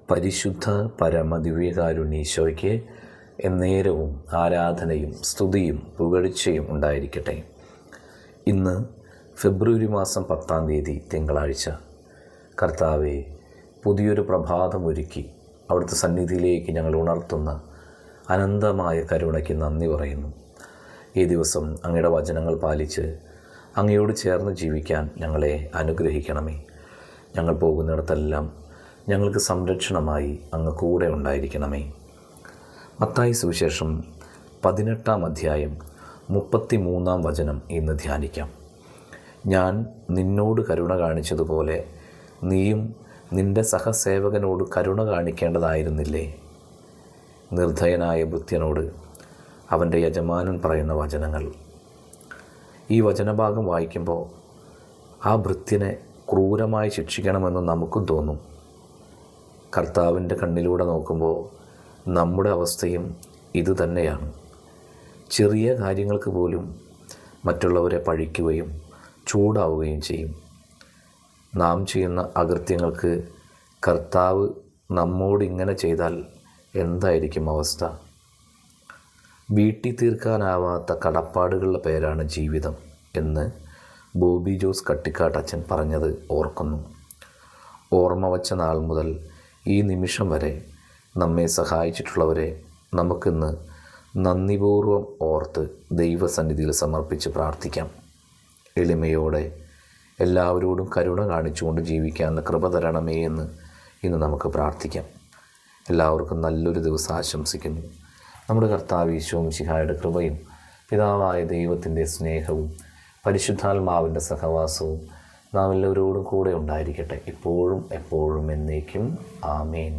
പരിശുദ്ധ പരമദിവ്യകാരുണ്യീശോയ്ക്ക് എന്നേരവും ആരാധനയും സ്തുതിയും പുകഴ്ചയും ഉണ്ടായിരിക്കട്ടെ. ഇന്ന് ഫെബ്രുവരി മാസം 10 തിങ്കളാഴ്ച. കർത്താവെ, പുതിയൊരു പ്രഭാതമൊരുക്കി അവിടുത്തെ സന്നിധിയിലേക്ക് ഞങ്ങൾ ഉണർത്തുന്ന അനന്തമായ കരുണയ്ക്ക് നന്ദി പറയുന്നു. ഈ ദിവസം അങ്ങയുടെ വചനങ്ങൾ പാലിച്ച് അങ്ങയോട് ചേർന്ന് ജീവിക്കാൻ ഞങ്ങളെ അനുഗ്രഹിക്കണമേ. ഞങ്ങൾ പോകുന്നിടത്തെല്ലാം ഞങ്ങൾക്ക് സംരക്ഷണമായി അങ്ങ് കൂടെ ഉണ്ടായിരിക്കണമേ. മത്തായി സുവിശേഷം 18 അധ്യായം 33 വചനം ഇന്ന് ധ്യാനിക്കാം. ഞാൻ നിന്നോട് കരുണ കാണിച്ചതുപോലെ നീയും നിൻ്റെ സഹസേവകനോട് കരുണ കാണിക്കേണ്ടതായിരുന്നില്ലേ? നിർദ്ധയനായ ഭൃത്യനോട് അവൻ്റെ യജമാനൻ പറയുന്ന വചനങ്ങൾ. ഈ വചനഭാഗം വായിക്കുമ്പോൾ ആ ഭൃത്യനെ ക്രൂരമായി ശിക്ഷിക്കണമെന്ന് നമുക്കും തോന്നും. കർത്താവിൻ്റെ കണ്ണിലൂടെ നോക്കുമ്പോൾ നമ്മുടെ അവസ്ഥയും ഇതുതന്നെയാണ്. ചെറിയ കാര്യങ്ങൾക്ക് പോലും മറ്റുള്ളവരെ പഴിക്കുകയും ചൂടാവുകയും ചെയ്യും. നാം ചെയ്യുന്ന അകൃത്യങ്ങൾക്ക് കർത്താവ് നമ്മോട് ഇങ്ങനെ ചെയ്താൽ എന്തായിരിക്കും അവസ്ഥ? വീട്ടി തീർക്കാനാവാത്ത കടപ്പാടുകളുടെ പേരാണ് ജീവിതം എന്ന് ബോബി ജോസ് കട്ടിക്കാട്ടച്ചൻ പറഞ്ഞത് ഓർക്കുന്നു. ഓർമ്മ വച്ച നാൾ മുതൽ ഈ നിമിഷം വരെ നമ്മെ സഹായിച്ചിട്ടുള്ളവരെ നമുക്കിന്ന് നന്ദിപൂർവ്വം ഓർത്ത് ദൈവസന്നിധിയിൽ സമർപ്പിച്ച് പ്രാർത്ഥിക്കാം. എളിമയോടെ എല്ലാവരോടും കരുണ കാണിച്ചുകൊണ്ട് ജീവിക്കാനുള്ള കൃപ തരണമേ എന്ന് ഇന്ന് നമുക്ക് പ്രാർത്ഥിക്കാം. എല്ലാവർക്കും നല്ലൊരു ദിവസം ആശംസിക്കുന്നു. നമ്മുടെ കർത്താവ് ഈശോ മിശിഹായുടെ കൃപയും പിതാവായ ദൈവത്തിൻ്റെ സ്നേഹവും പരിശുദ്ധാത്മാവിൻ്റെ സഹവാസവും നാം എല്ലാവരോടും കൂടെ ഉണ്ടായിരിക്കട്ടെ, ഇപ്പോഴും എപ്പോഴും എന്നേക്കും. ആമേൻ.